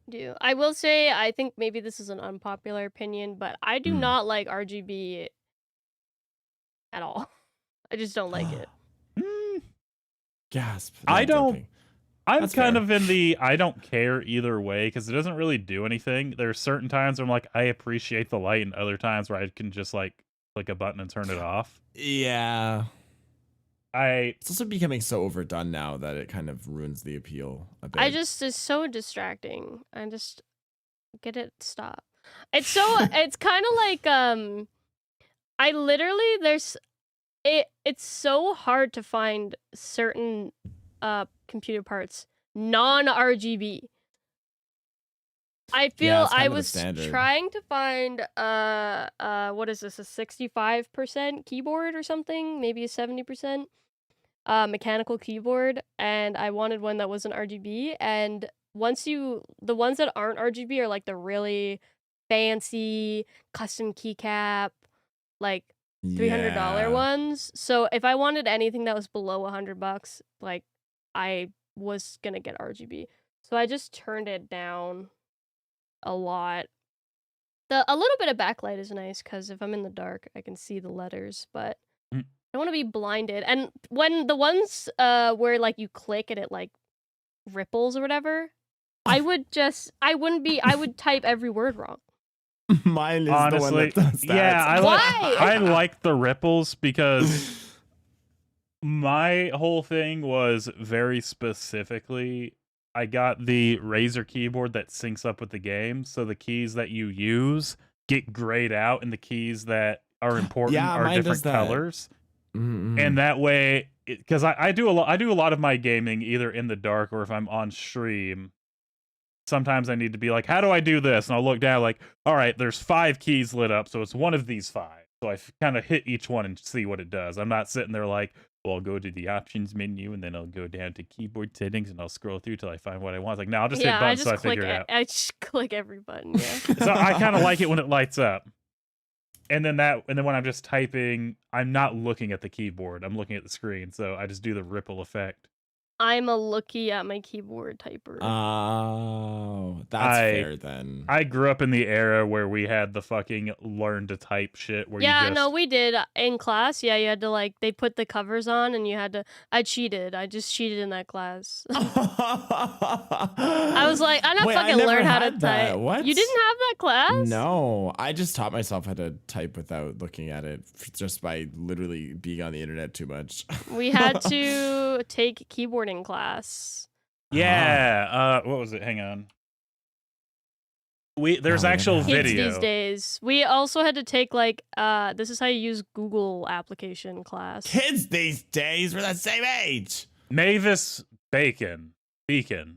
Do. I will say, I think maybe this is an unpopular opinion, but I do not like RGB at all. I just don't like it. Gasp. I I'm don't. joking. I'm That's kind fair. of in the I don't care either way because it doesn't really do anything. There's certain times where I'm like, I appreciate the light, and other times where I can just like click a button and turn it off. Yeah. It's also becoming so overdone now that it kind of ruins the appeal a bit. It's so distracting. I just get it, stop. It's so, it's kind of like, I literally, it's so hard to find certain computer parts non-RGB. I feel I was trying to find what is this, a 65% keyboard or something, maybe a 70% mechanical keyboard, and I wanted one that wasn't RGB. And the ones that aren't RGB are like the really fancy custom keycap, like $300 ones. So if I wanted anything that was below $100, like I was gonna get RGB. So I just turned it down a lot. A little bit of backlight is nice because if I'm in the dark, I can see the letters, but I don't want to be blinded. And when the ones where like you click and it like ripples or whatever, I would type every word wrong. Mine is honestly, the one that does that. Yeah, I like the ripples because my whole thing was very specifically, I got the Razer keyboard that syncs up with the game, so the keys that you use get grayed out, and the keys that are important are different colors. And that way, because I do a lot of my gaming either in the dark or if I'm on stream. Sometimes I need to be like, how do I do this? And I'll look down like, all right, there's 5 keys lit up, so it's one of these 5. So I kind of hit each one and see what it does. I'm not sitting there like, well, I'll go to the options menu and then I'll go down to keyboard settings and I'll scroll through till I find what I want. It's like, no, I'll just hit buttons so I figure it out. I just click every button. Yeah. So I kind of like it when it lights up. And then when I'm just typing, I'm not looking at the keyboard. I'm looking at the screen. So I just do the ripple effect. I'm a looky at my keyboard typer. Oh, that's fair then. I grew up in the era where we had the fucking learn to type shit. Where no, we did in class. Yeah, you had to like they put the covers on, and you had to. I cheated. I just cheated in that class. I was like, I'm not fucking learn how to type. What? You didn't have that class? No, I just taught myself how to type without looking at it, just by literally being on the internet too much. We had to take keyboarding class. Yeah. What was it? Hang on. There's actual video these days. We also had to take like this is how you use Google application class. Kids these days, we're the same age. Mavis Beacon.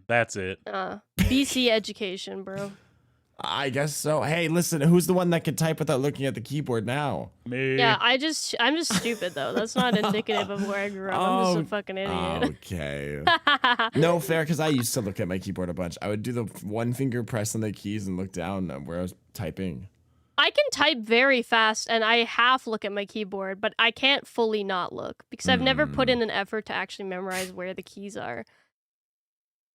That's it. BC education, bro. I guess so. Hey, listen, who's the one that can type without looking at the keyboard now? Me. Yeah, I'm just stupid though. That's not indicative of where I grew up. I'm just a fucking idiot. Okay. No, fair, because I used to look at my keyboard a bunch. I would do the one finger press on the keys and look down where I was typing. I can type very fast and I half look at my keyboard, but I can't fully not look because I've never put in an effort to actually memorize where the keys are.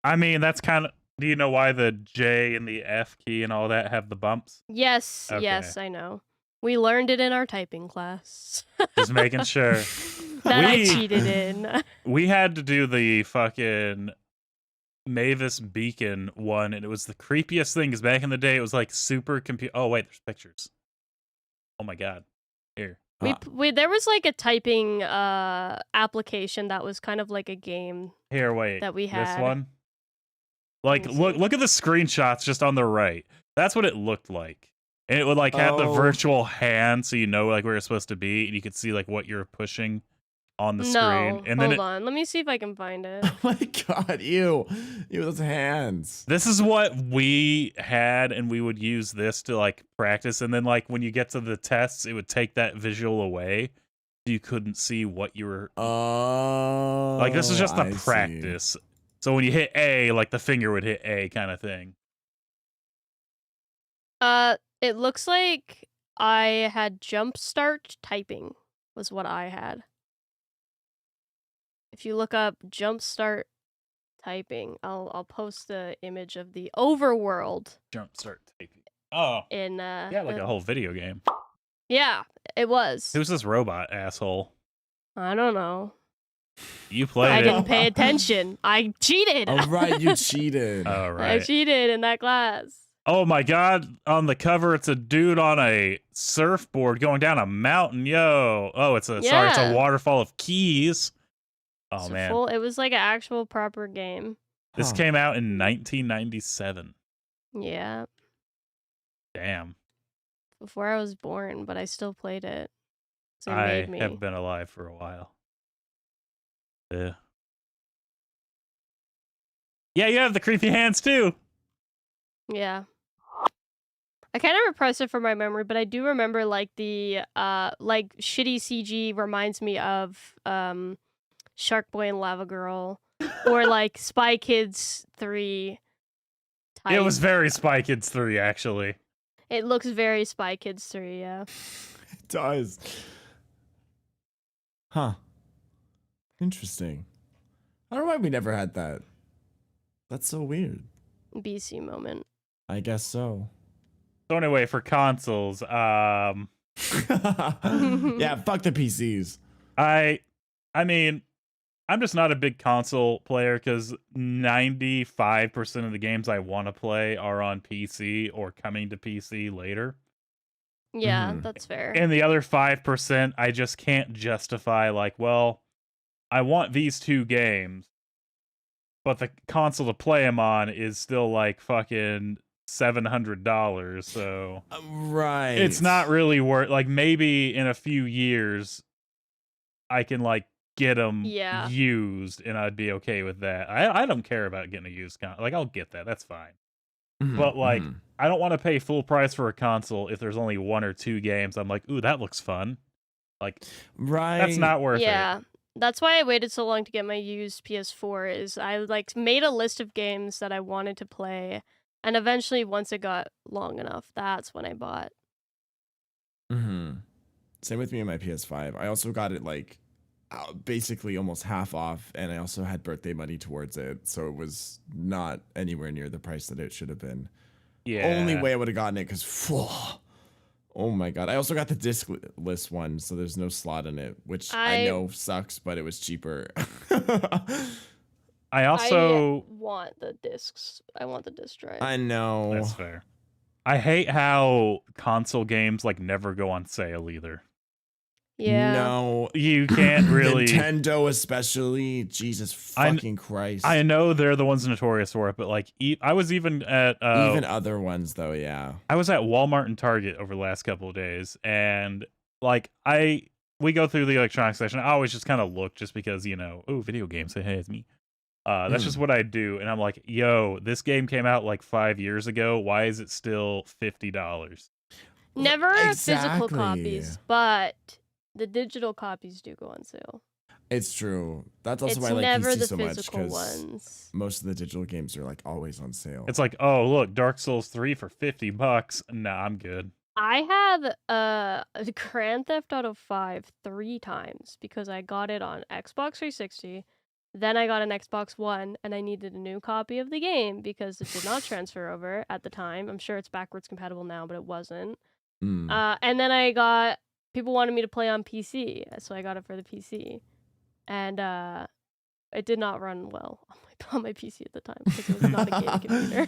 I mean, that's kind of. Do you know why the J and the F key and all that have the bumps? Yes, okay. Yes, I know. We learned it in our typing class. Just making sure. I cheated in. We had to do the fucking Mavis Beacon one, and it was the creepiest thing, because back in the day, it was like super Oh, wait, there's pictures. Oh my god. Here. There was like a typing application that was kind of like a game. Here, wait. That we had. This one? Like, look at the screenshots just on the right. That's what it looked like. And it would like have the virtual hand, so you know like where you're supposed to be, and you could see like what you're pushing on the screen. And hold on. Let me see if I can find it. Oh my god, ew, those hands. This is what we had, and we would use this to like practice. And then like when you get to the tests, it would take that visual away. you couldn't see what you were. Oh, Like, this is just the I practice. see. So when you hit A, like the finger would hit A kind of thing. It looks like I had jumpstart typing was what I had. If you look up jumpstart typing, I'll post the image of the overworld Jumpstart typing. Oh, in yeah, like a whole video game. Yeah, it was. Who's this robot asshole? I don't know. You played I it. didn't pay attention. I cheated. Oh, right, you cheated. Oh, I right. cheated in that class. Oh my god, on the cover it's a dude on a surfboard going down a mountain. Yo. Oh, it's a Yeah. waterfall of keys. Oh It's a man. it was like an actual proper game. This Huh. came out in 1997. Yeah, Damn. before I was born, but I still played it. So it I made me. have been alive for a while. Yeah. Yeah, you have the creepy hands too. Yeah. I kind of repressed it from my memory, but I do remember like the like shitty CG reminds me of Shark Boy and Lava Girl or like Spy Kids 3 type. It was very Spy Kids 3 actually. It looks very Spy Kids 3, yeah. It does. Huh. Interesting. I don't know why we never had that. That's so weird. BC moment. I guess so. So anyway, for consoles, Yeah, fuck the PCs. I mean, I'm just not a big console player because 95% of the games I want to play are on PC or coming to PC later. Yeah, Mhm. that's fair. And the other 5%, I just can't justify, like, well, I want these two games, but the console to play them on is still like fucking $700. So Right. it's not really worth, like, maybe in a few years I can like get them Yeah. used and I'd be okay with that. I don't care about getting a used console. Like, I'll get that. That's fine. Mhm, But like, mhm. I don't want to pay full price for a console if there's only one or two games. I'm like, ooh, that looks fun. Like, Right. that's not worth it. Yeah. That's why I waited so long to get my used PS4 is I like made a list of games that I wanted to play and eventually once it got long enough, that's when I bought. Mm-hmm. Same with me and my PS5. I also got it like basically almost half off, and I also had birthday money towards it, so it was not anywhere near the price that it should have been. Yeah. Only way I would have gotten it because, oh my god! I also got the discless one, so there's no slot in it, which I know sucks, but it was cheaper. I also want the discs. I want the disc drive. I know. That's fair. I hate how console games like never go on sale either. Yeah. No, You can't really. Nintendo especially. Jesus fucking Christ. I know they're the ones notorious for it, but like, I was even at even other ones though. Yeah. I was at Walmart and Target over the last couple of days, and like we go through the electronics section. I always just kind of look, just because, you know, oh, video games. Hey, it's me. That's just what I do, and I'm like, yo, this game came out like 5 years ago. Why is it still $50? Never physical Exactly. copies, but the digital copies do go on sale. It's true. That's also It's why I like never PC the so much, physical because ones. most of the digital games are like always on sale. It's like, oh, look, Dark Souls 3 for $50. Nah, I'm good. I have Grand Theft Auto 5 3 times because I got it on Xbox 360. Then I got an Xbox One, and I needed a new copy of the game because it did not transfer over at the time. I'm sure it's backwards compatible now, but it wasn't. Mm. And then people wanted me to play on PC, so I got it for the PC. And it did not run well on my PC at the time because it was not a game computer.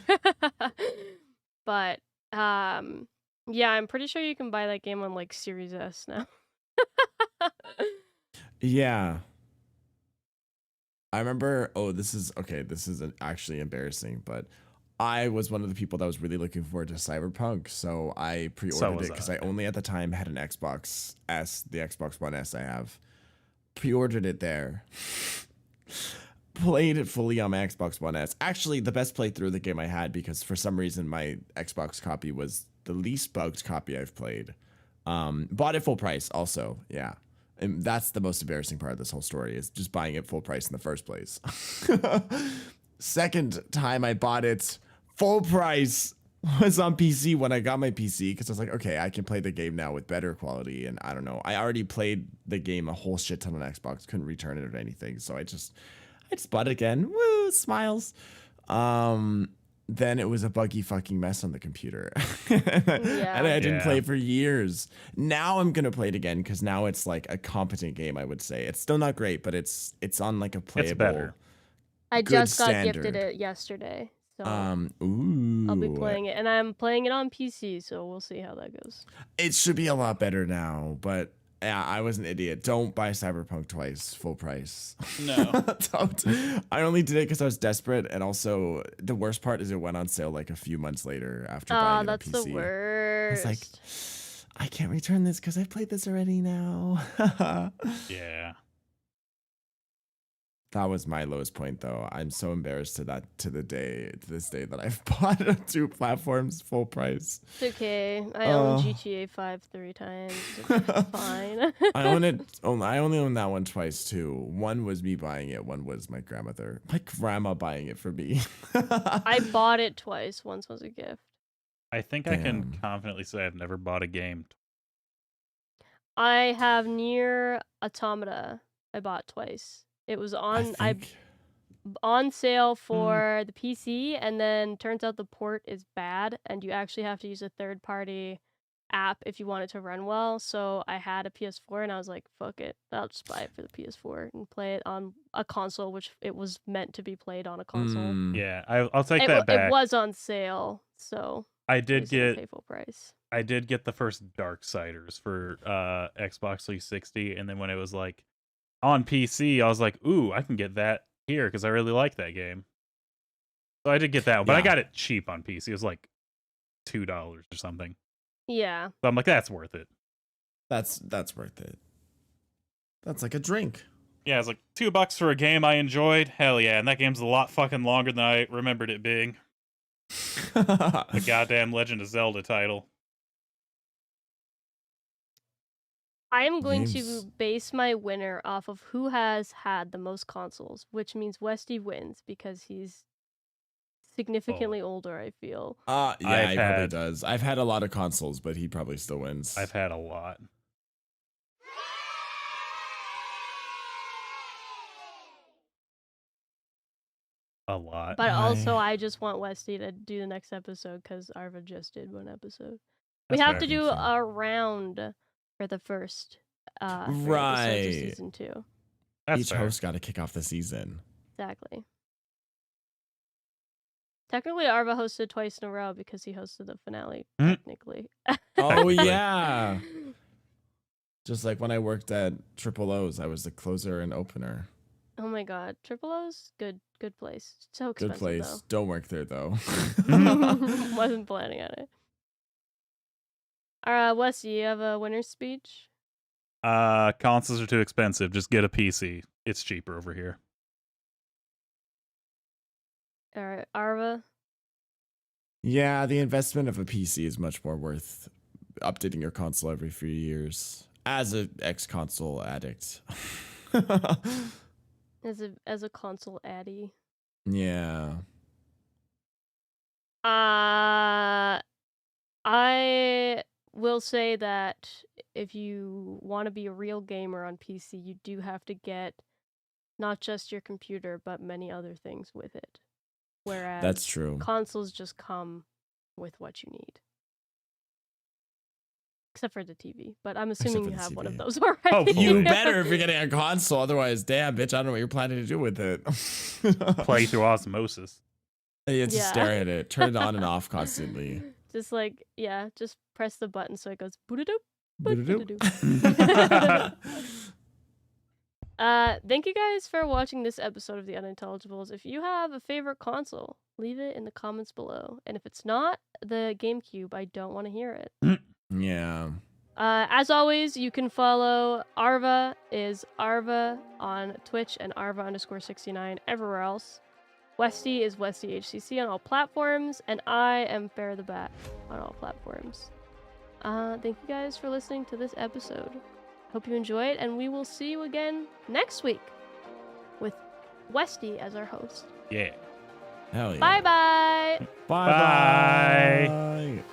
But yeah, I'm pretty sure you can buy that game on like Series S now. Yeah. I remember, this is actually embarrassing, but I was one of the people that was really looking forward to Cyberpunk, so I pre-ordered it because I only at the time had an Xbox S, the Xbox One S I have. Pre-ordered it there. Played it fully on my Xbox One S. Actually, the best playthrough of the game I had, because for some reason my Xbox copy was the least bugged copy I've played. Bought it full price also, yeah. And that's the most embarrassing part of this whole story, is just buying it full price in the first place. Second time I bought it full price was on PC when I got my PC, because I was like, okay, I can play the game now with better quality. And I don't know, I already played the game a whole shit ton on Xbox, couldn't return it or anything. So I just bought it again. Woo, smiles. Then it was a buggy fucking mess on the computer. And I didn't play for years. Now I'm going to play it again, because now it's like a competent game, I would say. It's still not great, but it's on like a playable. It's better. I just got standard. gifted it yesterday. So ooh. I'll be playing it, and I'm playing it on PC, so we'll see how that goes. It should be a lot better now, but yeah, I was an idiot. Don't buy Cyberpunk twice, full price. No. Don't. I only did it because I was desperate, and also the worst part is it went on sale like a few months later after buying it on PC. That's the worst. I was like, I can't return this because I played this already now. Yeah. That was my lowest point, though. I'm so embarrassed to this day that I've bought 2 platforms full price. It's okay. I own GTA 5 3 times. It's fine. I only own that one twice too. One was me buying it. One was my grandma buying it for me. I bought it twice. Once was a gift. I think I can confidently say I've never bought a game. I have Nier Automata. I bought twice. It was on sale for the PC, and then turns out the port is bad, and you actually have to use a third-party app if you want it to run well. So I had a PS4, and I was like, fuck it. I'll just buy it for the PS4 and play it on a console, which it was meant to be played on a console. Yeah, I'll take that back. It was on sale, so I did pay full price. I did get the first Darksiders for Xbox 360, and then when it was like on PC, I was like, ooh, I can get that here because I really like that game. So I did get that one, but I got it cheap on PC. It was like $2 or something. Yeah. So I'm like, that's worth it. That's worth it. That's like a drink. Yeah, it's like $2 for a game I enjoyed. Hell yeah, and that game's a lot fucking longer than I remembered it being. The goddamn Legend of Zelda title. I am going to base my winner off of who has had the most consoles, which means Westy wins because he's significantly older, I feel. Yeah, he probably does. I've had a lot of consoles, but he probably still wins. I've had a lot. A lot. But also, I just want Westy to do the next episode because Arva just did one episode. We have to do a round for the first episodes of season 2. Each host got to kick off the season. Exactly. Technically, Arva hosted twice in a row because he hosted the finale, technically. Oh, yeah. Just like when I worked at Triple O's, I was the closer and opener. Oh my god. Triple O's? Good place. So expensive, good place. Though. Don't work there, though. Wasn't planning on it. Wes, do you have a winner's speech? Consoles are too expensive. Just get a PC. It's cheaper over here. All right, Arva? Yeah, the investment of a PC is much more worth updating your console every few years. As an ex-console addict. As a console addy. Yeah. I will say that if you want to be a real gamer on PC, you do have to get not just your computer, but many other things with it. Whereas that's true. Consoles just come with what you need. Except for the TV. But I'm assuming you have one of those already. Oh, you better if you're getting a console. Otherwise, damn, bitch, I don't know what you're planning to do with it. Play through osmosis. You have to stare at it. Turn it on and off constantly. Just like, just press the button so it goes boo-da-doop. Thank you guys for watching this episode of The Unintelligibles. If you have a favorite console, leave it in the comments below. And if it's not the GameCube, I don't want to hear it. Yeah. As always, you can follow Arva is Arva on Twitch and Arva_69 everywhere else. Westy is WestyHCC on all platforms, and I am Fair the Bat on all platforms. Thank you guys for listening to this episode. Hope you enjoy it, and we will see you again next week with Westy as our host. Yeah. Hell yeah. Bye-bye. Bye.